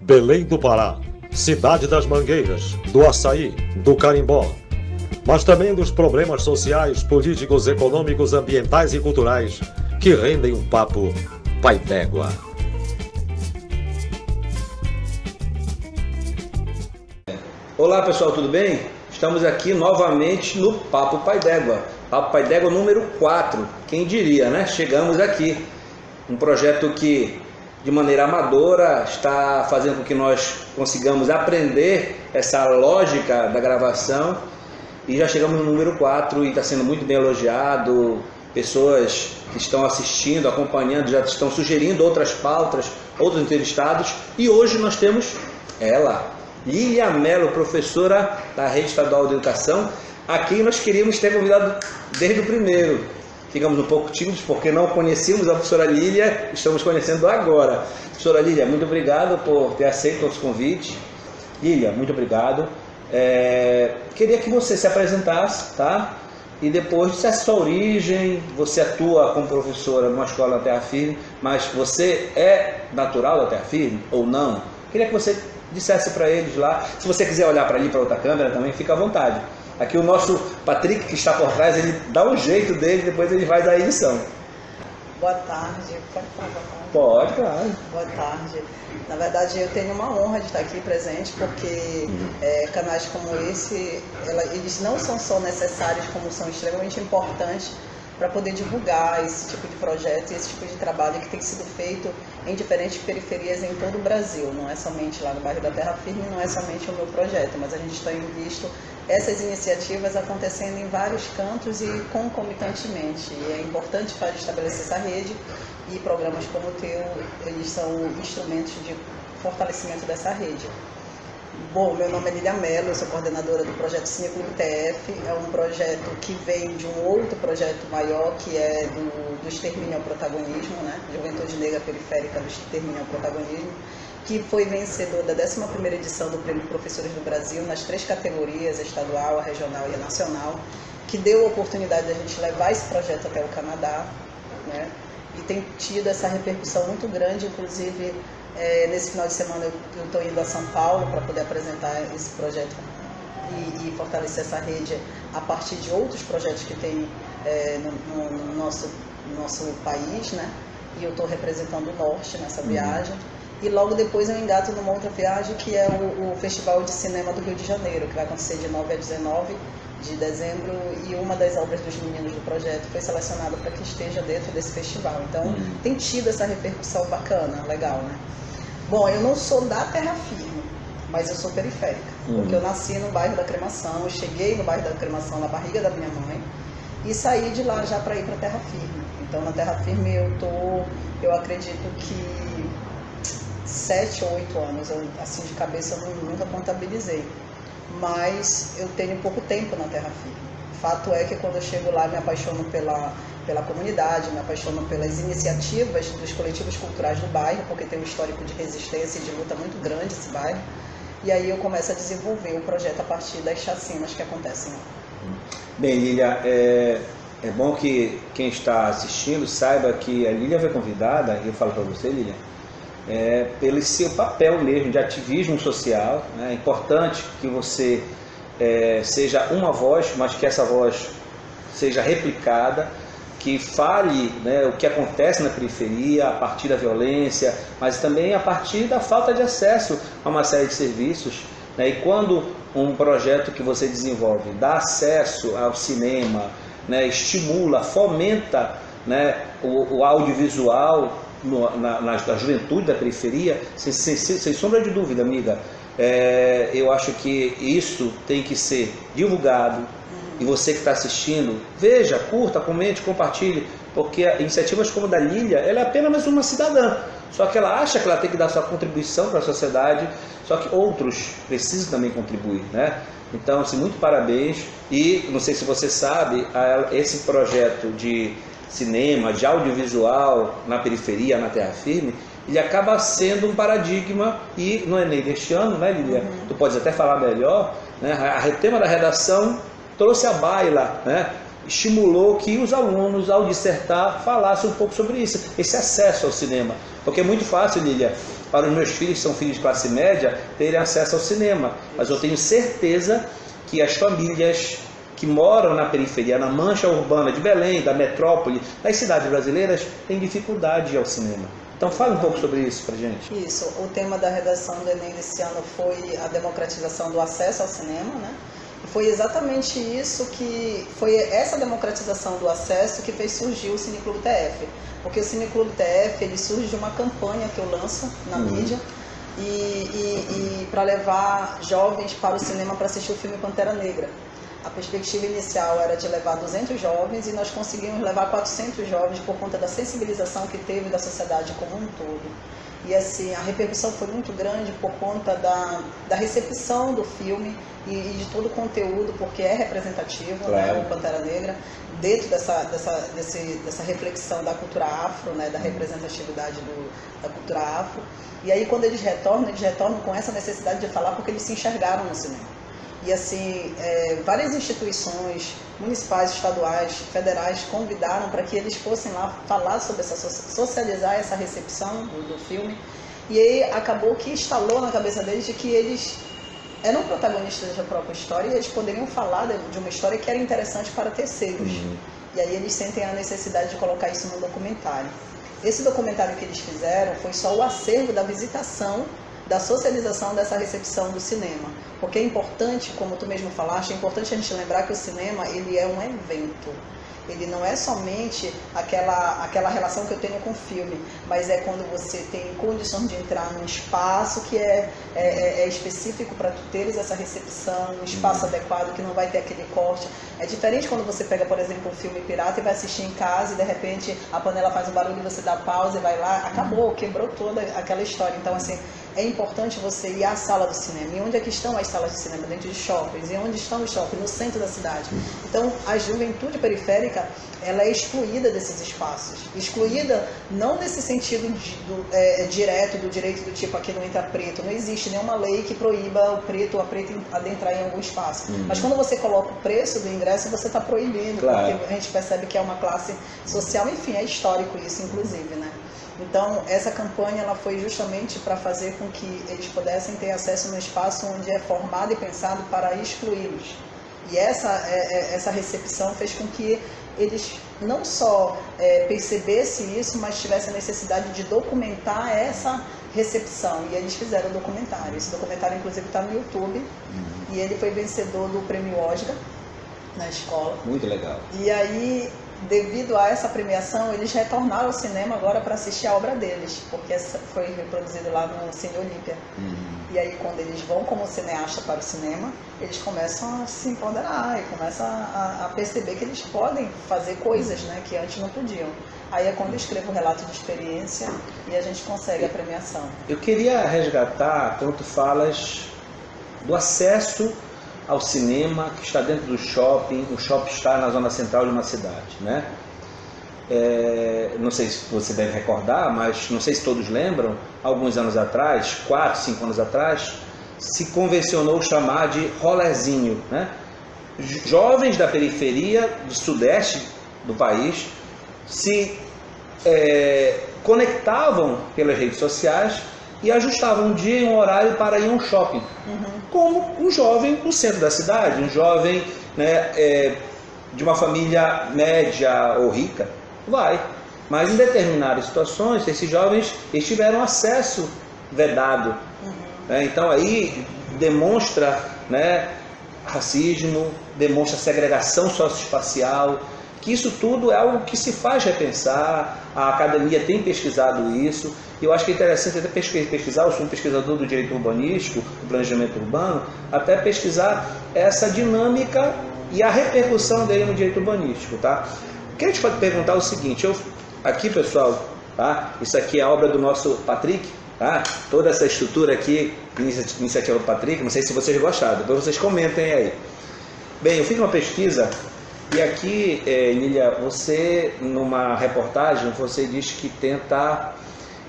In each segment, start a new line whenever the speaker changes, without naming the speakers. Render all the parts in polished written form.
Belém do Pará, cidade das mangueiras, do açaí, do carimbó, mas também dos problemas sociais, políticos, econômicos, ambientais e culturais que rendem um papo pai d'égua.
Olá pessoal, tudo bem? Estamos aqui novamente no Papo Pai d'Égua. Papo Pai d'Égua número 4. Quem diria, né? Chegamos aqui. Um projeto que, de maneira amadora, está fazendo com que nós consigamos aprender essa lógica da gravação. E já chegamos no número 4 e está sendo muito bem elogiado. Pessoas que estão assistindo, acompanhando, já estão sugerindo outras pautas, outros entrevistados. E hoje nós temos ela, Lília Mello, professora da Rede Estadual de Educação, a quem nós queríamos ter convidado desde o primeiro. Ficamos um pouco tímidos porque não conhecíamos a professora Lília, estamos conhecendo agora. Professora Lília, muito obrigado por ter aceito o nosso convite. Lília, muito obrigado. Queria que você se apresentasse, tá? E depois dissesse sua origem. Você atua como professora numa escola da Terra Firme, mas você é natural da Terra Firme ou não? Queria que você dissesse para eles lá. Se você quiser olhar para ali, para outra câmera também, fica à vontade. Aqui o nosso Patrick, que está por trás, ele dá um jeito dele, depois ele vai dar a edição.
Boa tarde, pode falar?
Pode, claro.
Boa tarde. Na verdade, eu tenho uma honra de estar aqui presente, porque canais como esse, eles não são só necessários, como são extremamente importantes para poder divulgar esse tipo de projeto e esse tipo de trabalho que tem sido feito em diferentes periferias em todo o Brasil. Não é somente lá no bairro da Terra Firme, não é somente o meu projeto, mas a gente tem visto essas iniciativas acontecendo em vários cantos e concomitantemente. E é importante para estabelecer essa rede, e programas como o teu, eles são instrumentos de fortalecimento dessa rede. Bom, meu nome é Lília Mello, eu sou coordenadora do projeto Cine Clube TF. É um projeto que vem de um outro projeto maior, que é do Extermínio ao Protagonismo, né? Juventude Negra Periférica do Extermínio ao Protagonismo, que foi vencedor da 11ª edição do Prêmio Professores do Brasil, nas 3 categorias, a estadual, a regional e a nacional, que deu a oportunidade de a gente levar esse projeto até o Canadá, né? E tem tido essa repercussão muito grande, inclusive nesse final de semana eu estou indo a São Paulo para poder apresentar esse projeto e fortalecer essa rede a partir de outros projetos que tem no nosso país, né? E eu estou representando o Norte nessa viagem. E logo depois eu engato numa outra viagem, que é o Festival de Cinema do Rio de Janeiro, que vai acontecer de 9 a 19 de dezembro, e uma das obras dos meninos do projeto foi selecionada para que esteja dentro desse festival. Então tem tido essa repercussão bacana, legal, né? Bom, eu não sou da Terra Firme, mas eu sou periférica, porque eu nasci no bairro da Cremação, eu cheguei no bairro da Cremação na barriga da minha mãe e saí de lá já para ir para a Terra Firme. Então na Terra Firme eu acredito que 7 ou 8 anos, assim de cabeça eu nunca contabilizei, mas eu tenho pouco tempo na Terra Firme. Fato é que quando eu chego lá me apaixono pela comunidade, me apaixono pelas iniciativas dos coletivos culturais do bairro, porque tem um histórico de resistência e de luta muito grande esse bairro, e aí eu começo a desenvolver o projeto a partir das chacinas que acontecem lá.
Bem, Lília, é bom que quem está assistindo saiba que a Lília foi convidada, e eu falo para você, Lília, pelo seu papel mesmo de ativismo social, né? É importante que você seja uma voz, mas que essa voz seja replicada, que fale, né, o que acontece na periferia a partir da violência, mas também a partir da falta de acesso a uma série de serviços, né? E quando um projeto que você desenvolve dá acesso ao cinema, né, estimula, fomenta, né, o audiovisual na juventude da periferia, sem sombra de dúvida, amiga, eu acho que isso tem que ser divulgado. E você que está assistindo, veja, curta, comente, compartilhe, porque iniciativas como a da Lília, ela é apenas mais uma cidadã, só que ela acha que ela tem que dar sua contribuição para a sociedade, só que outros precisam também contribuir, né? Então, assim, muito parabéns. E não sei se você sabe, esse projeto de cinema, de audiovisual na periferia, na Terra Firme, ele acaba sendo um paradigma, e não é nem deste ano, né, Lília? Tu podes até falar melhor, né? O tema da redação trouxe à baila, né? Estimulou que os alunos, ao dissertar, falassem um pouco sobre isso, esse acesso ao cinema. Porque é muito fácil, Lília, para os meus filhos, que são filhos de classe média, terem acesso ao cinema. Mas eu tenho certeza que as famílias que moram na periferia, na mancha urbana de Belém, da metrópole, das cidades brasileiras, têm dificuldade de ir ao cinema. Então fale um pouco sobre isso pra gente.
Isso, o tema da redação do Enem desse ano foi a democratização do acesso ao cinema, né? E foi exatamente isso que, foi essa democratização do acesso que fez surgir o Cineclube TF. Porque o Cineclube TF, ele surge de uma campanha que eu lanço na mídia, e para levar jovens para o cinema para assistir o filme Pantera Negra. A perspectiva inicial era de levar 200 jovens e nós conseguimos levar 400 jovens por conta da sensibilização que teve da sociedade como um todo. E assim, a repercussão foi muito grande por conta da recepção do filme e de todo o conteúdo, porque é representativo,
claro,
né, o Pantera Negra, dentro dessa reflexão da cultura afro, né, da representatividade da cultura afro. E aí quando eles retornam com essa necessidade de falar porque eles se enxergaram no cinema. E assim, várias instituições municipais, estaduais, federais convidaram para que eles fossem lá falar sobre socializar essa recepção do filme. E aí acabou que instalou na cabeça deles de que eles eram protagonistas da própria história e eles poderiam falar de uma história que era interessante para terceiros. E aí eles sentem a necessidade de colocar isso no documentário. Esse documentário que eles fizeram foi só o acervo da visitação, da socialização dessa recepção do cinema. Porque é importante, como tu mesmo falaste, é importante a gente lembrar que o cinema, ele é um evento. Ele não é somente aquela relação que eu tenho com o filme, mas é quando você tem condições de entrar num espaço que é específico para tu teres essa recepção, um espaço adequado que não vai ter aquele corte. É diferente quando você pega, por exemplo, um filme pirata e vai assistir em casa e de repente a panela faz um barulho e você dá pausa e vai lá, acabou, quebrou toda aquela história. Então, assim, é importante você ir à sala do cinema. E onde é que estão as salas de cinema? Dentro de shoppings. E onde estão os shoppings? No centro da cidade. Então, a juventude periférica, ela é excluída desses espaços. Excluída não nesse sentido direto do direito do tipo, aqui não entra preto. Não existe nenhuma lei que proíba o preto ou a preta adentrar em algum espaço. Mas quando você coloca o preço do ingresso, você está proibindo. Claro. Porque a gente percebe que é uma classe social, enfim, é histórico isso, inclusive, né? Então, essa campanha ela foi justamente para fazer com que eles pudessem ter acesso no espaço onde é formado e pensado para excluí-los. E essa recepção fez com que eles não só percebessem isso, mas tivessem a necessidade de documentar essa recepção. E eles fizeram o documentário. Esse documentário, inclusive, está no YouTube. E ele foi vencedor do Prêmio Oscar na escola.
Muito legal.
E aí, devido a essa premiação, eles retornaram ao cinema agora para assistir a obra deles, porque foi reproduzido lá no Cine Olímpia. E aí, quando eles vão como cineasta para o cinema, eles começam a se empoderar e começam a perceber que eles podem fazer coisas, né, que antes não podiam. Aí é quando eu escrevo o relato de experiência e a gente consegue a premiação.
Eu queria resgatar, quando tu falas do acesso ao cinema que está dentro do shopping, o shopping está na zona central de uma cidade, né? Não sei se você deve recordar, mas não sei se todos lembram, alguns anos atrás, 4, 5 anos atrás, se convencionou chamar de rolezinho, né? Jovens da periferia do sudeste do país se conectavam pelas redes sociais e ajustavam um dia e um horário para ir a um shopping. Como um jovem no centro da cidade, um jovem, né, de uma família média ou rica, vai. Mas em determinadas situações, esses jovens eles tiveram acesso vedado. Então aí demonstra, né, racismo, demonstra segregação socioespacial, que isso tudo é algo que se faz repensar. A academia tem pesquisado isso. E eu acho que é interessante até pesquisar, eu sou um pesquisador do direito urbanístico, do planejamento urbano, até pesquisar essa dinâmica e a repercussão dele no direito urbanístico, tá? Queria te perguntar o seguinte, aqui, pessoal, tá? Isso aqui é a obra do nosso Patrick, tá? Toda essa estrutura aqui, iniciativa do Patrick, não sei se vocês gostaram, depois vocês comentem aí. Bem, eu fiz uma pesquisa e aqui, Lília, você, numa reportagem, você diz que tenta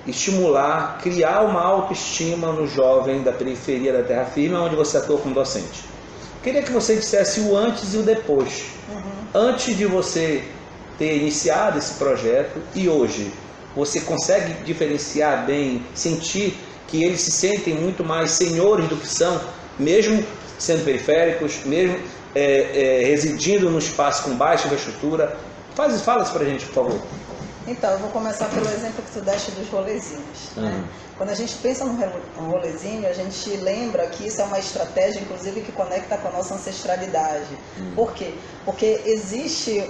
estimular, criar uma autoestima no jovem da periferia da terra firme, onde você atua como docente. Queria que você dissesse o antes e o depois. Antes de você ter iniciado esse projeto e hoje, você consegue diferenciar bem, sentir que eles se sentem muito mais senhores do que são, mesmo sendo periféricos, mesmo residindo num espaço com baixa infraestrutura? Fala isso pra gente, por favor.
Então, eu vou começar pelo exemplo que tu deste dos rolezinhos. Né? Quando a gente pensa no rolezinho, a gente lembra que isso é uma estratégia, inclusive, que conecta com a nossa ancestralidade. Por quê? Porque existe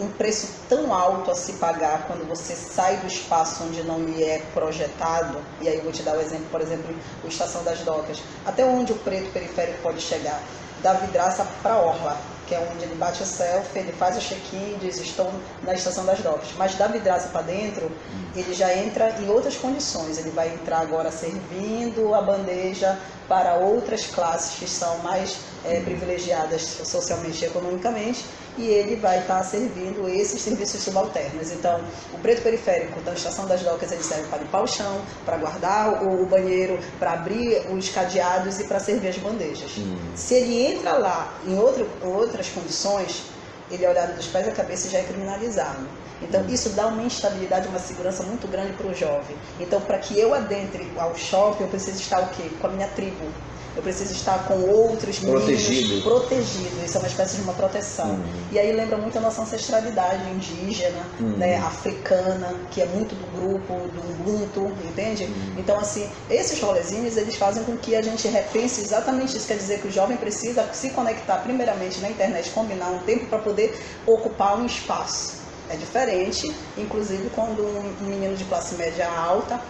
um preço tão alto a se pagar quando você sai do espaço onde não lhe é projetado. E aí eu vou te dar o exemplo, por exemplo, o Estação das Docas. Até onde o preto periférico pode chegar? Da Vidraça para a Orla, que é onde ele bate o selfie, ele faz o check-in, diz estou na Estação das Docas. Mas da Vidraça para dentro, ele já entra em outras condições. Ele vai entrar agora servindo a bandeja para outras classes que são mais privilegiadas socialmente e economicamente, e ele vai estar servindo esses serviços subalternos. Então, o preto periférico da Estação das Docas, ele serve para limpar o chão, para guardar o banheiro, para abrir os cadeados e para servir as bandejas. Se ele entra lá em outras condições, ele é olhado dos pés à cabeça e já é criminalizado. Então, isso dá uma instabilidade, uma segurança muito grande para o jovem. Então, para que eu adentre ao shopping, eu preciso estar o quê? Com a minha tribo. Eu preciso estar com outros meninos protegido. Isso é uma espécie de uma proteção. E aí lembra muito a nossa ancestralidade indígena, né, africana, que é muito do grupo, do Ubuntu, entende? Então, assim, esses rolezinhos, eles fazem com que a gente repense exatamente isso. Quer dizer que o jovem precisa se conectar primeiramente na internet, combinar um tempo para poder ocupar um espaço. É diferente, inclusive, quando um menino de classe média alta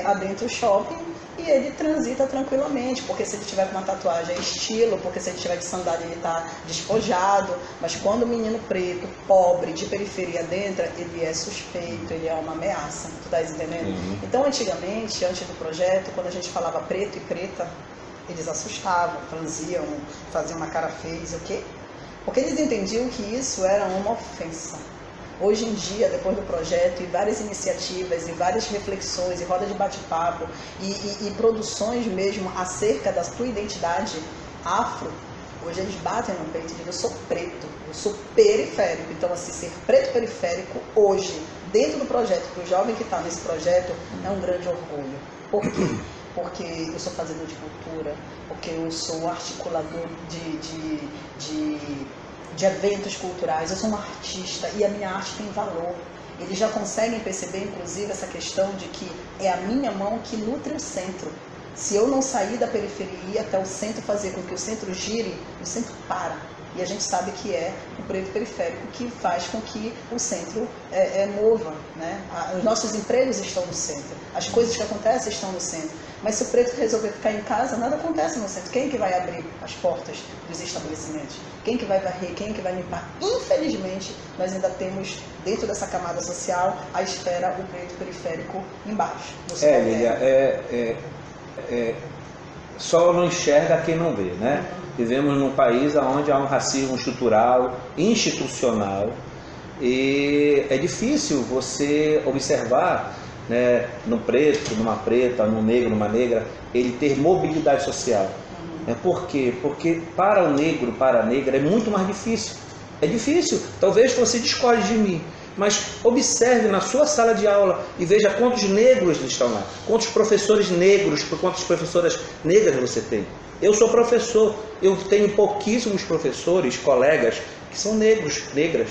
adentra o shopping e ele transita tranquilamente, porque se ele tiver com uma tatuagem é estilo, porque se ele tiver de sandália ele está despojado, mas quando o menino preto, pobre, de periferia adentra, ele é suspeito, ele é uma ameaça, tu estás entendendo? Então, antigamente, antes do projeto, quando a gente falava preto e preta, eles assustavam, franziam, faziam uma cara feia, o quê? Porque eles entendiam que isso era uma ofensa. Hoje em dia, depois do projeto, e várias iniciativas, e várias reflexões, e roda de bate-papo, e produções mesmo acerca da tua identidade afro, hoje eles batem no peito e dizem, eu sou preto, eu sou periférico. Então, assim, ser preto periférico hoje, dentro do projeto, para o jovem que está nesse projeto, é um grande orgulho. Por quê? Porque eu sou fazedor de cultura, porque eu sou articulador de eventos culturais, eu sou uma artista e a minha arte tem valor. Eles já conseguem perceber, inclusive, essa questão de que é a minha mão que nutre o centro. Se eu não sair da periferia e ir até o centro, fazer com que o centro gire, o centro para. E a gente sabe que é o preto periférico que faz com que o centro mova. Né? Os nossos empregos estão no centro, as coisas que acontecem estão no centro. Mas se o preto resolver ficar em casa, nada acontece no centro. Quem é que vai abrir as portas dos estabelecimentos? Quem é que vai varrer? Quem é que vai limpar? Infelizmente, nós ainda temos, dentro dessa camada social, a esfera, o preto periférico embaixo.
Lília, só não enxerga quem não vê, né? Vivemos num país onde há um racismo estrutural, institucional, e é difícil você observar, né, no preto, numa preta, no negro, numa negra, ele ter mobilidade social. Por quê? Porque para o negro, para a negra, é muito mais difícil. É difícil. Talvez você discorde de mim, mas observe na sua sala de aula e veja quantos negros estão lá, quantos professores negros, quantas professoras negras você tem. Eu sou professor, eu tenho pouquíssimos professores, colegas, que são negros, negras.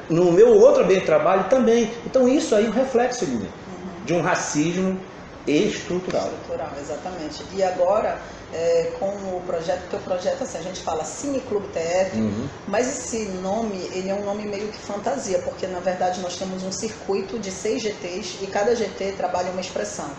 No meu outro ambiente de trabalho também. Então isso aí é um reflexo de um racismo estrutural.
Estrutural, exatamente. E agora, com o projeto, porque o projeto, assim, a gente fala Cine Clube TF, mas esse nome, ele é um nome meio que fantasia, porque na verdade nós temos um circuito de 6 GTs e cada GT trabalha uma expressão.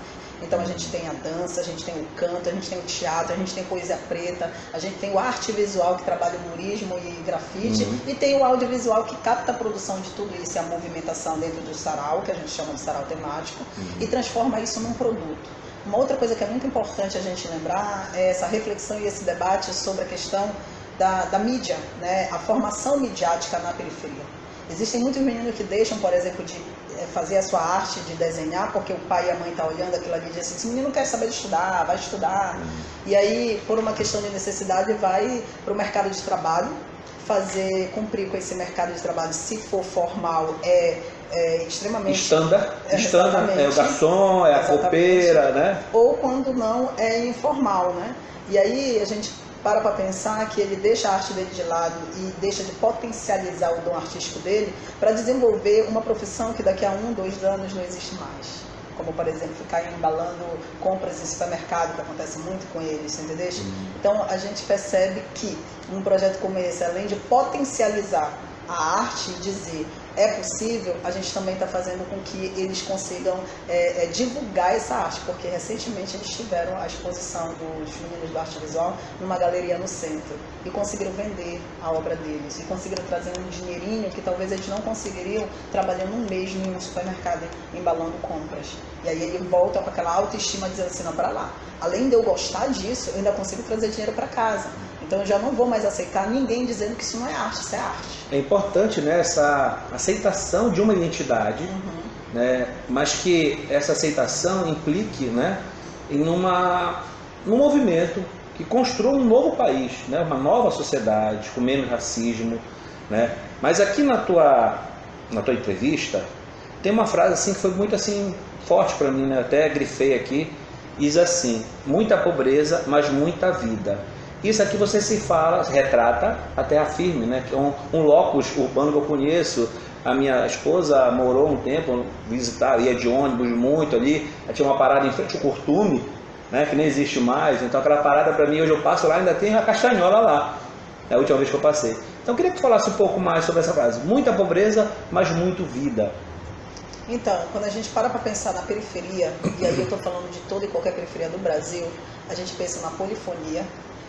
Então a gente tem a dança, a gente tem o canto, a gente tem o teatro, a gente tem poesia preta, a gente tem o arte visual que trabalha o humorismo e grafite, e tem o audiovisual que capta a produção de tudo isso, a movimentação dentro do sarau, que a gente chama de sarau temático, e transforma isso num produto. Uma outra coisa que é muito importante a gente lembrar é essa reflexão e esse debate sobre a questão da mídia, né? A formação midiática na periferia. Existem muitos meninos que deixam, por exemplo, fazer a sua arte de desenhar, porque o pai e a mãe estão olhando aquilo ali e dizem assim, esse menino não quer saber de estudar, vai estudar. E aí, por uma questão de necessidade, vai para o mercado de trabalho, cumprir com esse mercado de trabalho, se for formal, é extremamente...
Standard, é o garçom, é a copeira, né?
Ou quando não, é informal, né? E aí a gente para pensar que ele deixa a arte dele de lado e deixa de potencializar o dom artístico dele para desenvolver uma profissão que daqui a 1, 2 anos não existe mais. Como, por exemplo, ficar embalando compras em supermercado, que acontece muito com eles, entendeu? Então, a gente percebe que um projeto como esse, além de potencializar a arte e dizer é possível, a gente também está fazendo com que eles consigam divulgar essa arte, porque recentemente eles tiveram a exposição dos meninos do Arte Visual numa galeria no centro e conseguiram vender a obra deles e conseguiram trazer um dinheirinho que talvez eles não conseguiriam trabalhando um mês em um supermercado embalando compras. E aí ele volta com aquela autoestima dizendo assim, não, para lá, além de eu gostar disso, eu ainda consigo trazer dinheiro para casa. Então eu já não vou mais aceitar ninguém dizendo que isso não é arte, isso é arte.
É importante, né, essa aceitação de uma identidade, né, mas que essa aceitação implique, né, em um movimento que construa um novo país, né, uma nova sociedade, com menos racismo. Né. Mas aqui na tua entrevista, tem uma frase assim, que foi muito assim, forte para mim, né, até grifei aqui, diz assim, muita pobreza, mas muita vida. Isso aqui você retrata a terra firme, né? Que é um locus urbano que eu conheço. A minha esposa morou um tempo, ia de ônibus muito ali, tinha uma parada em frente ao Curtume, né? Que nem existe mais, então aquela parada para mim, hoje eu passo lá, ainda tem a castanhola lá, é a última vez que eu passei. Então eu queria que tu falasse um pouco mais sobre essa frase, muita pobreza, mas muito vida.
Então, quando a gente para pensar na periferia, e aí eu estou falando de toda e qualquer periferia do Brasil, a gente pensa na polifonia,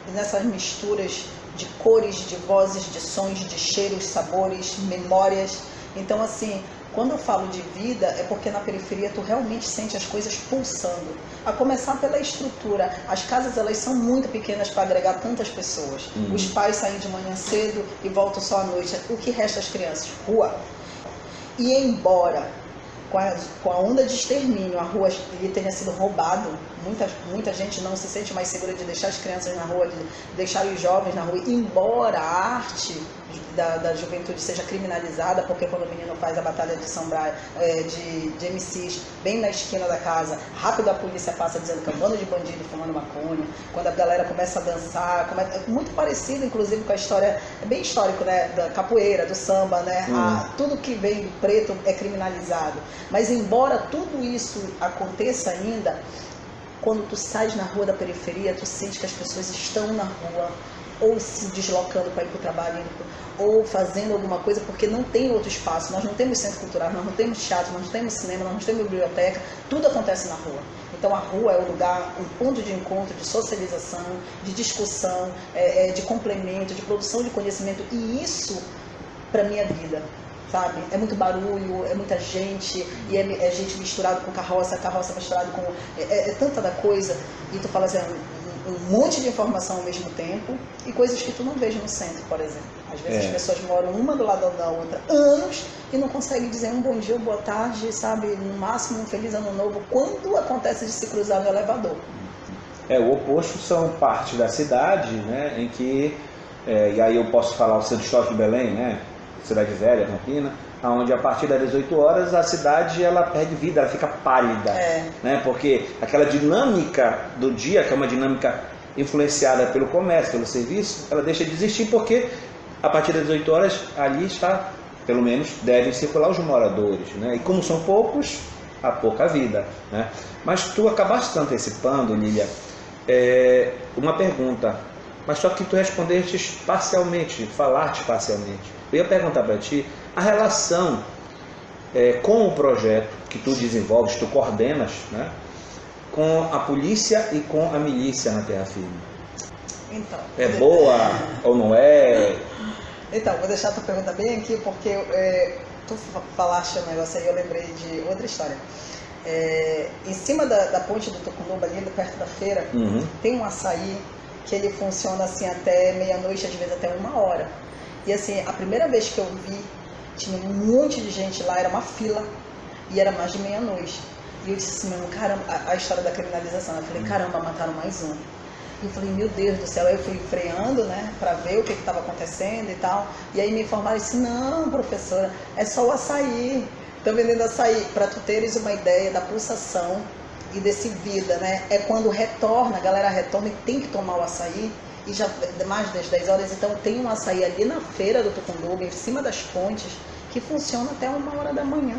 e nessas misturas de cores, de vozes, de sons, de cheiros, sabores, memórias. Então, assim, quando eu falo de vida, é porque na periferia tu realmente sente as coisas pulsando. A começar pela estrutura. As casas, elas são muito pequenas para agregar tantas pessoas. Os pais saem de manhã cedo e voltam só à noite. O que resta às crianças? Rua. E embora com a onda de extermínio, a rua tenha sido roubado, muita gente não se sente mais segura de deixar as crianças na rua, de deixar os jovens na rua, embora a arte da juventude seja criminalizada, porque quando o menino faz a batalha de São Brás, de MCs, bem na esquina da casa, rápido a polícia passa dizendo que é um bando de bandido fumando maconha, quando a galera começa a dançar, muito parecido inclusive com a história, é bem histórico, né, da capoeira, do samba, né, tudo que vem do preto é criminalizado. Mas embora tudo isso aconteça ainda, quando tu sais na rua da periferia, tu sente que as pessoas estão na rua, ou se deslocando para ir para o trabalho, ou fazendo alguma coisa, porque não tem outro espaço. Nós não temos centro cultural, nós não temos teatro, nós não temos cinema, nós não temos biblioteca, tudo acontece na rua. Então a rua é um lugar, um ponto de encontro, de socialização, de discussão, de complemento, de produção de conhecimento, e isso para minha vida. Sabe? É muito barulho, é muita gente, e é gente misturada com carroça misturada com... É tanta da coisa, e tu fala assim, um monte de informação ao mesmo tempo, e coisas que tu não vês no centro, por exemplo. Às vezes as pessoas moram uma do lado da outra anos, e não conseguem dizer um bom dia ou boa tarde, sabe? No máximo um feliz ano novo, quando acontece de se cruzar no elevador.
O oposto são partes da cidade, né, em que, e aí eu posso falar o Centro Histórico de Belém, né, Cidade Velha, Campina, onde a partir das 18 horas a cidade ela perde vida, ela fica pálida, né? Porque aquela dinâmica do dia, que é uma dinâmica influenciada pelo comércio, pelo serviço, ela deixa de existir, porque a partir das 18 horas ali está, pelo menos devem circular os moradores, né? E como são poucos, há pouca vida, né? Mas tu acabaste antecipando, Lília, uma pergunta, mas só que tu respondeste parcialmente, falaste parcialmente. Eu ia perguntar para ti a relação com o projeto que tu desenvolves, tu coordenas, né, com a polícia e com a milícia na Terra Firme.
Então,
é boa ou não é?
Então, vou deixar a tua pergunta bem aqui, porque tu falaste um negócio aí, eu lembrei de outra história. Em cima da ponte do Tucunduba, ali perto da feira, tem um açaí que ele funciona assim até meia-noite, às vezes até 1h. E assim, a primeira vez que eu vi, tinha um monte de gente lá, era uma fila. e era mais de meia-noite. E eu disse assim, mesmo, caramba, a história da criminalização. Eu falei, caramba, mataram mais um. E eu falei, meu Deus do céu. Aí eu fui freando, né, para ver o que estava acontecendo e tal. E aí me informaram e disse, não, professora, é só o açaí. Estão vendendo açaí. Para tu teres uma ideia da pulsação e desse vida, né? É quando retorna, a galera retorna e tem que tomar o açaí. E já mais das 10 horas, então tem um açaí ali na feira do Tucunduba, em cima das pontes, que funciona até 1h da manhã.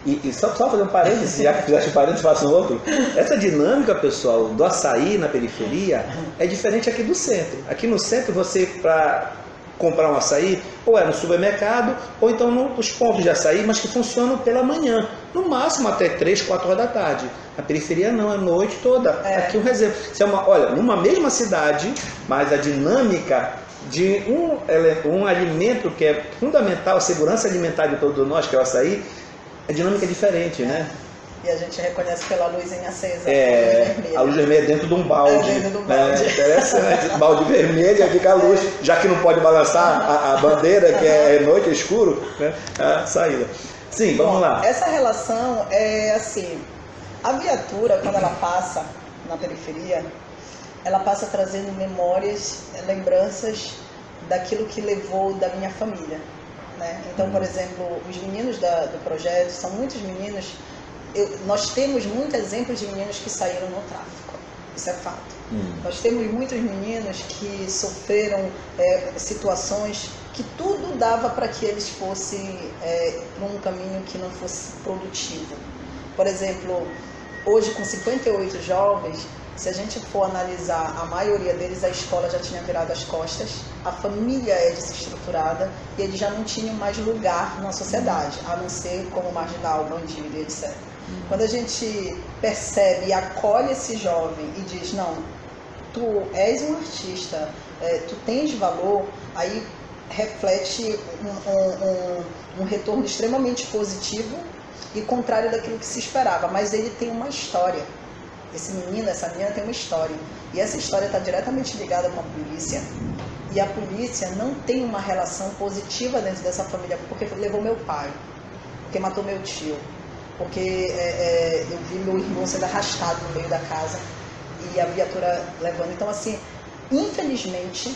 E só fazer um parênteses, já que fizeste um parênteses, faço um outro. Essa dinâmica, pessoal, do açaí na periferia é diferente aqui do centro. Aqui no centro, você, para comprar um açaí, ou é no supermercado, ou então nos pontos de açaí, mas que funcionam pela manhã. No máximo até 3, 4 horas da tarde. Na periferia não, é noite toda. Aqui um exemplo. Olha, numa mesma cidade, mas a dinâmica de um alimento que é fundamental, a segurança alimentar de todos nós, que é o açaí, a dinâmica é diferente, né?
E a gente reconhece pela luzinha acesa.
A luz vermelha dentro de um balde.
Dentro de um balde.
Interessante. Balde vermelho e fica a luz. Já que não pode balançar a bandeira, que é noite, é escuro, né? A saída. Sim, vamos lá.
Essa relação é assim, a viatura, quando ela passa na periferia, ela passa trazendo memórias, lembranças daquilo que levou da minha família. Né? Então, por exemplo, os meninos do projeto são muitos meninos. Nós temos muitos exemplos de meninos que saíram no tráfico, isso é fato. Nós temos muitos meninos que sofreram situações que tudo dava para que eles fossem para um caminho que não fosse produtivo. Por exemplo, hoje com 58 jovens, se a gente for analisar, a maioria deles, a escola já tinha virado as costas, a família é desestruturada e eles já não tinham mais lugar na sociedade, a não ser como marginal, bandido e etc. Quando a gente percebe e acolhe esse jovem e diz, não, tu és um artista, tu tens valor, aí reflete um retorno extremamente positivo e contrário daquilo que se esperava, mas ele tem uma história. Esse menino, essa menina tem uma história. E essa história está diretamente ligada com a polícia. E a polícia não tem uma relação positiva dentro dessa família, porque levou meu pai, porque matou meu tio, porque eu vi meu irmão sendo arrastado no meio da casa e a viatura levando. Então, assim, infelizmente,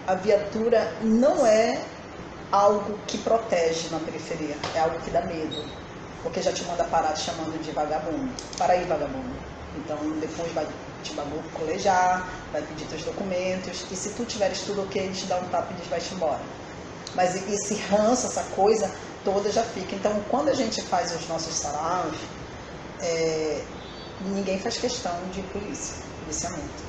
a viatura não é algo que protege na periferia, é algo que dá medo, porque já te manda parar te chamando de vagabundo. Para aí, vagabundo. Então, depois vai te colejar, vai pedir teus documentos, e se tu tiveres tudo ok, eles te dão um tapa e eles vão-te embora. Mas esse ranço, essa coisa toda já fica. Então, quando a gente faz os nossos saraus, ninguém faz questão de policiamento.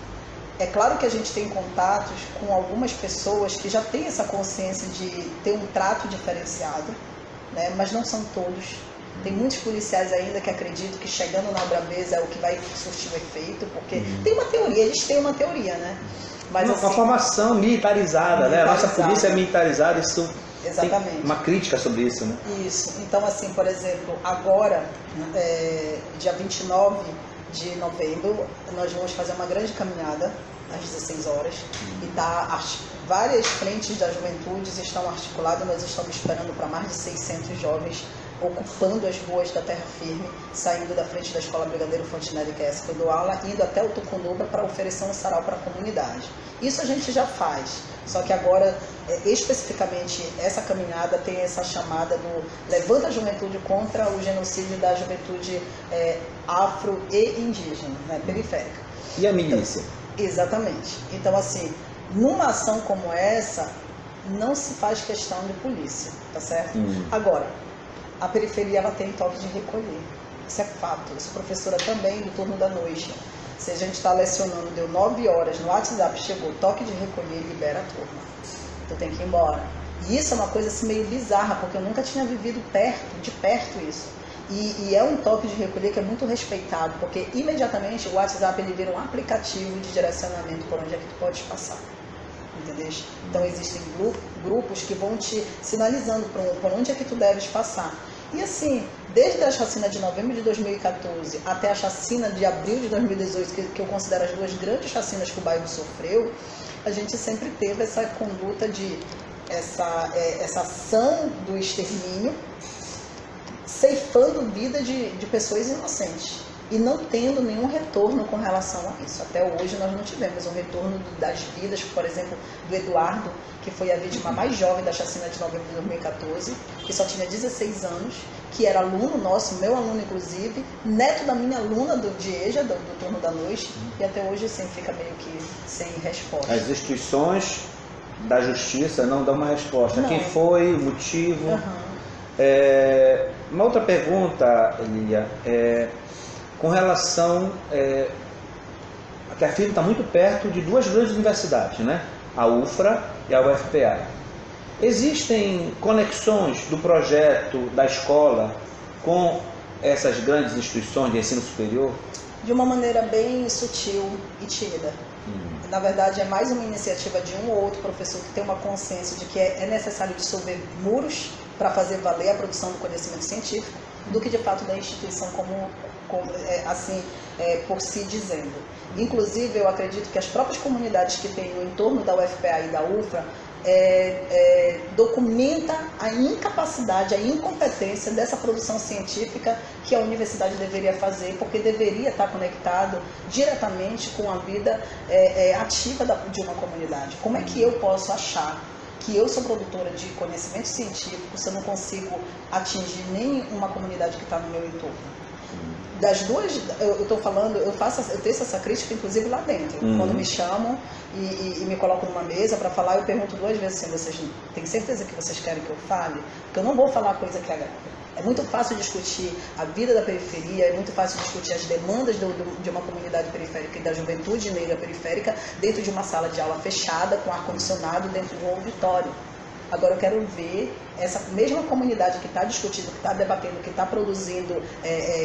É claro que a gente tem contatos com algumas pessoas que já têm essa consciência de ter um trato diferenciado, né? Mas não são todos. Tem muitos policiais ainda que acreditam que chegando na obra mesa é o que vai surtir o efeito, porque tem uma teoria, eles têm uma teoria, né? Mas,
uma formação militarizada, né? A nossa polícia é militarizada, isso
exatamente.
Tem uma crítica sobre isso, né?
Isso. Então, assim, por exemplo, agora, dia 29 de novembro, nós vamos fazer uma grande caminhada às 16 horas e várias frentes da juventude estão articuladas, nós estamos esperando para mais de 600 jovens ocupando as ruas da Terra Firme, saindo da frente da Escola Brigadeiro Fontenelle, que é essa que eu dou aula, indo até o Tucunduba para oferecer um sarau para a comunidade. Isso a gente já faz, só que agora, especificamente, essa caminhada tem essa chamada do Levanta a Juventude contra o genocídio da juventude afro e indígena, né, periférica.
E a milícia?
Então, exatamente. Então, assim, numa ação como essa, não se faz questão de polícia, tá certo? Agora, a periferia ela tem toque de recolher, isso é fato. Eu sou professora também do turno da noite. Se a gente está lecionando, deu 9 horas, no WhatsApp chegou toque de recolher, libera a turma. Tu tem que ir embora. E isso é uma coisa assim, meio bizarra, porque eu nunca tinha vivido de perto isso. E é um toque de recolher que é muito respeitado, porque imediatamente o WhatsApp ele vira um aplicativo de direcionamento por onde é que tu podes passar. Entendeu? Então existem grupos que vão te sinalizando por onde é que tu deves passar. E assim, desde a chacina de novembro de 2014 até a chacina de abril de 2018, que eu considero as duas grandes chacinas que o bairro sofreu, a gente sempre teve essa conduta de essa ação do extermínio ceifando vida de pessoas inocentes e não tendo nenhum retorno com relação a isso. Até hoje nós não tivemos um retorno das vidas, por exemplo, do Eduardo, que foi a vítima mais jovem da chacina de novembro de 2014, que só tinha 16 anos, que era aluno nosso, meu aluno inclusive, neto da minha aluna do DIEJA, do turno da noite, e até hoje assim fica meio que sem resposta.
As instituições da justiça não dão uma resposta.
Não.
Quem foi, o motivo. Uma outra pergunta, Lília, com relação que a FIV está muito perto de duas grandes universidades, né? A UFRA e a UFPA. Existem conexões do projeto da escola com essas grandes instituições de ensino superior?
De uma maneira bem sutil e tímida. Na verdade, é mais uma iniciativa de um ou outro professor que tem uma consciência de que é necessário dissolver muros para fazer valer a produção do conhecimento científico, do que de fato da instituição por si dizendo. Inclusive, eu acredito que as próprias comunidades que tem no entorno da UFPA e da UFRA documenta a incapacidade, a incompetência dessa produção científica que a universidade deveria fazer, porque deveria estar conectado diretamente com a vida ativa de uma comunidade. Como é que eu posso achar que eu sou produtora de conhecimento científico se eu não consigo atingir nem uma comunidade que está no meu entorno? Das duas, eu estou falando, eu teço essa crítica inclusive lá dentro. Quando me chamam e me colocam numa mesa para falar, eu pergunto duas vezes assim: vocês têm certeza que vocês querem que eu fale? Porque eu não vou falar coisa que agrada. É muito fácil discutir a vida da periferia, é muito fácil discutir as demandas de uma comunidade periférica e da juventude negra periférica dentro de uma sala de aula fechada, com ar-condicionado, dentro de um auditório. Agora eu quero ver essa mesma comunidade que está discutindo, que está debatendo, que está produzindo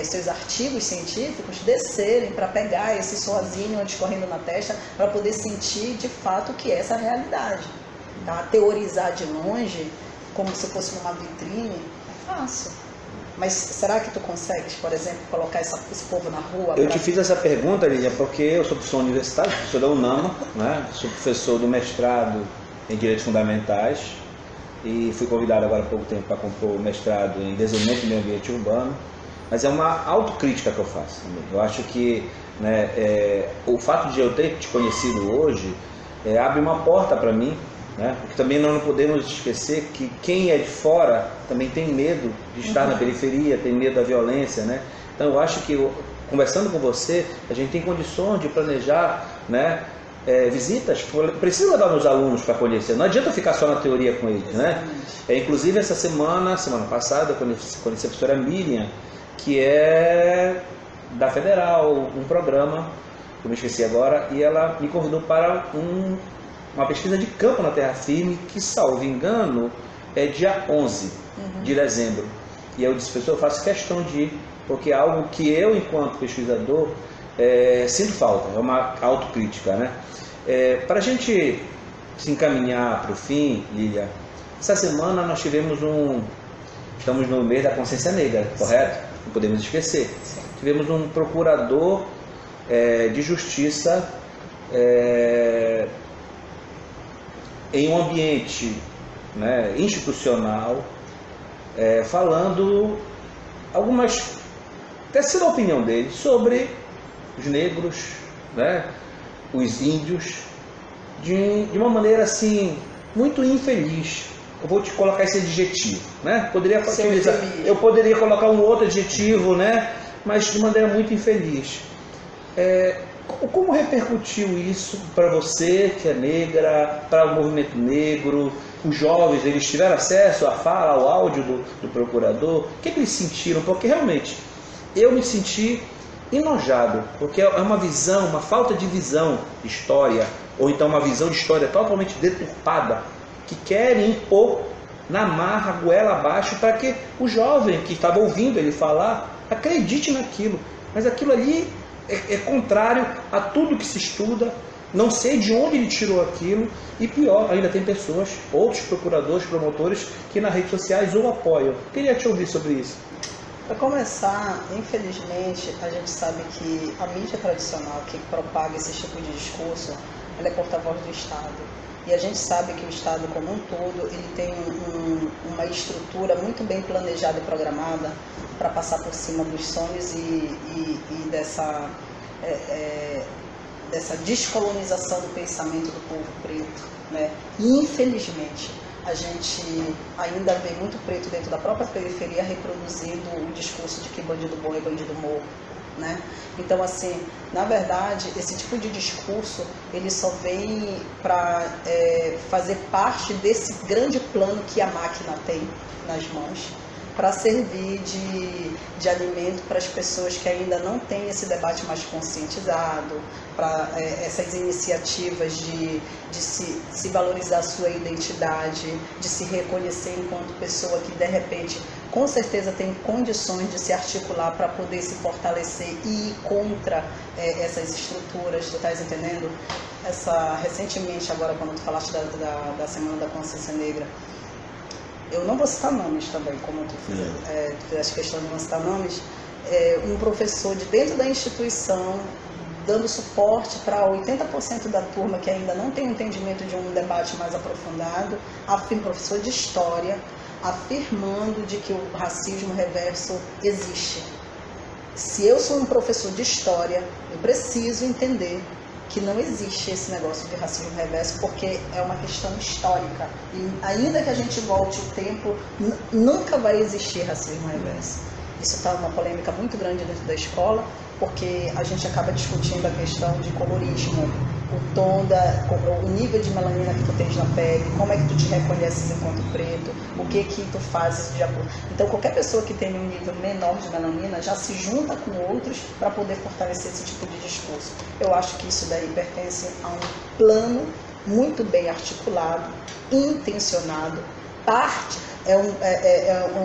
seus artigos científicos, descerem para pegar esse suazinho antes correndo na testa, para poder sentir de fato que é essa realidade. Tá? Teorizar de longe, como se fosse numa vitrine, é fácil. Mas será que tu consegues, por exemplo, colocar esse povo na rua?
Eu te fiz essa pergunta, Lília, porque eu sou professor universitário, professor da UNAMA, né? Sou professor do mestrado em Direitos Fundamentais, e fui convidado agora há pouco tempo para compor o mestrado em Desenvolvimento e Meio Ambiente Urbano, mas é uma autocrítica que eu faço. Eu acho que, né, o fato de eu ter te conhecido hoje abre uma porta para mim, né, porque também nós não podemos esquecer que quem é de fora também tem medo de estar na periferia, tem medo da violência, né? Então eu acho que, conversando com você, a gente tem condições de planejar, né, visitas. Preciso levar meus alunos para conhecer, não adianta ficar só na teoria com eles, né? Inclusive essa semana passada, eu conheci a professora Miriam, que é da Federal, um programa, eu me esqueci agora, e ela me convidou para uma pesquisa de campo na terra firme, que, salvo engano, é dia 11 de dezembro. E eu disse: professor, eu faço questão de ir, porque é algo que eu, enquanto pesquisador, sinto falta, é uma autocrítica, né? Para a gente se encaminhar para o fim, Lília, essa semana nós estamos no mês da consciência negra, correto? Não podemos esquecer.
Sim.
Tivemos um procurador de justiça em um ambiente, né, institucional, falando algumas, tecendo a opinião dele sobre os negros, né, os índios, de uma maneira assim muito infeliz. Eu vou te colocar esse adjetivo, né? Eu poderia colocar um outro adjetivo, né? Mas de maneira muito infeliz. Como repercutiu isso para você, que é negra, para o movimento negro? Os jovens, eles tiveram acesso à fala, ao áudio do procurador? O que eles sentiram? Porque realmente eu me senti enojado, porque é uma visão, uma falta de visão de história, ou então uma visão de história totalmente deturpada, que querem impor na marra, goela abaixo, para que o jovem que estava ouvindo ele falar acredite naquilo. Mas aquilo ali é contrário a tudo que se estuda. Não sei de onde ele tirou aquilo, e pior, ainda tem pessoas, outros procuradores, promotores, que nas redes sociais o apoiam. Queria te ouvir sobre isso.
Para começar, infelizmente, a gente sabe que a mídia tradicional que propaga esse tipo de discurso, ela é porta-voz do Estado. E a gente sabe que o Estado como um todo, ele tem uma estrutura muito bem planejada e programada para passar por cima dos sonhos e dessa descolonização do pensamento do povo preto, né? E, infelizmente, a gente ainda vê muito preto dentro da própria periferia reproduzindo o discurso de que bandido bom é bandido morto, né? Então, assim, na verdade, esse tipo de discurso, ele só vem para fazer parte desse grande plano que a máquina tem nas mãos, para servir de alimento para as pessoas que ainda não têm esse debate mais conscientizado, para essas iniciativas de se valorizar a sua identidade, de se reconhecer enquanto pessoa que, de repente, com certeza tem condições de se articular para poder se fortalecer e ir contra essas estruturas, tu estás entendendo? Recentemente, agora, quando tu falaste da Semana da Consciência Negra, eu não vou citar nomes também, como tu fizeste questão de não citar nomes, um professor de dentro da instituição dando suporte para 80% da turma que ainda não tem entendimento de um debate mais aprofundado, professor de história, afirmando de que o racismo reverso existe. Se eu sou um professor de história, eu preciso entender que não existe esse negócio de racismo reverso, porque é uma questão histórica. E ainda que a gente volte o tempo, nunca vai existir racismo reverso. Isso está uma polêmica muito grande dentro da escola, porque a gente acaba discutindo a questão de colorismo, o nível de melanina que tu tens na pele, como é que tu te reconheces enquanto preto, o que tu fazes de acordo. Então, qualquer pessoa que tenha um nível menor de melanina já se junta com outros para poder fortalecer esse tipo de discurso. Eu acho que isso daí pertence a um plano muito bem articulado, intencionado, é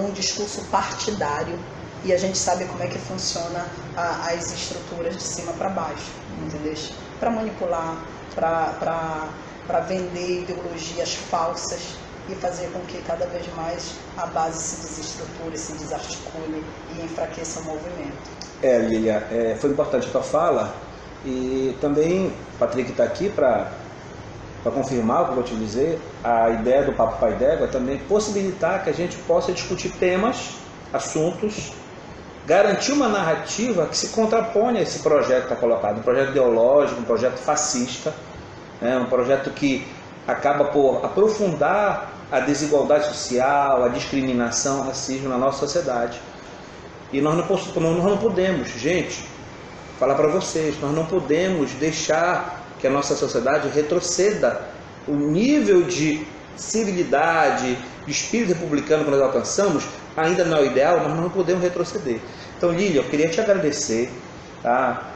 um discurso partidário. E a gente sabe como é que funciona as estruturas de cima para baixo, entendeu? Para manipular, para vender ideologias falsas e fazer com que cada vez mais a base se desestruture, se desarticule e enfraqueça o movimento.
Lília, foi importante a tua fala e também, Patrick está aqui para confirmar o que eu vou te dizer. A ideia do Papo Pai d'Égua é também possibilitar que a gente possa discutir temas, assuntos, garantir uma narrativa que se contrapõe a esse projeto que está colocado, um projeto ideológico, um projeto fascista, um projeto que acaba por aprofundar a desigualdade social, a discriminação, o racismo na nossa sociedade. E nós não podemos, gente, falar para vocês, nós não podemos deixar que a nossa sociedade retroceda o nível de civilidade, de espírito republicano que nós alcançamos, ainda não é o ideal, mas nós não podemos retroceder. Então, Lília, eu queria te agradecer, tá?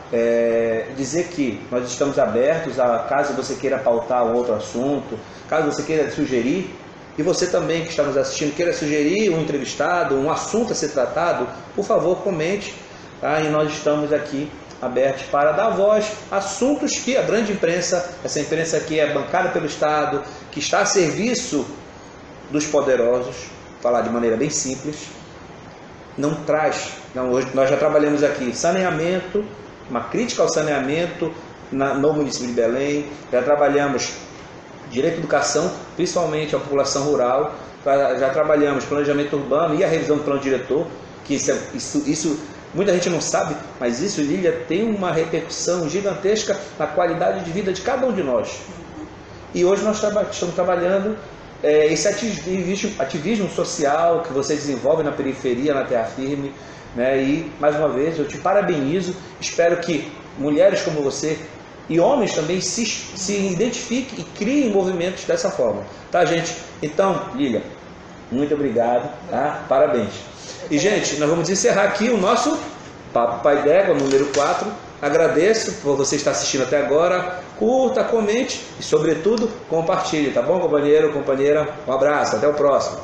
Dizer que nós estamos abertos a, caso você queira pautar um outro assunto, caso você queira sugerir, e você também que está nos assistindo queira sugerir um entrevistado, um assunto a ser tratado, por favor, comente, tá? E nós estamos aqui abertos para dar voz a assuntos que a grande imprensa, essa imprensa que é bancada pelo Estado, que está a serviço dos poderosos, falar de maneira bem simples, não traz. Hoje nós já trabalhamos aqui saneamento, uma crítica ao saneamento no município de Belém, já trabalhamos direito à educação, principalmente a população rural, já trabalhamos planejamento urbano e a revisão do plano diretor, que isso muita gente não sabe, mas isso, Lília, tem uma repercussão gigantesca na qualidade de vida de cada um de nós. E hoje nós estamos trabalhando esse ativismo social que você desenvolve na periferia, na terra firme, né? E, mais uma vez, eu te parabenizo, espero que mulheres como você e homens também se identifiquem e criem movimentos dessa forma, tá, gente? Então, Lília, muito obrigado, tá? Parabéns. E, gente, nós vamos encerrar aqui o nosso Papo Pai d'Égua, número 4. Agradeço por você estar assistindo até agora. Curta, comente e, sobretudo, compartilhe, tá bom, companheiro, companheira? Um abraço, até o próximo.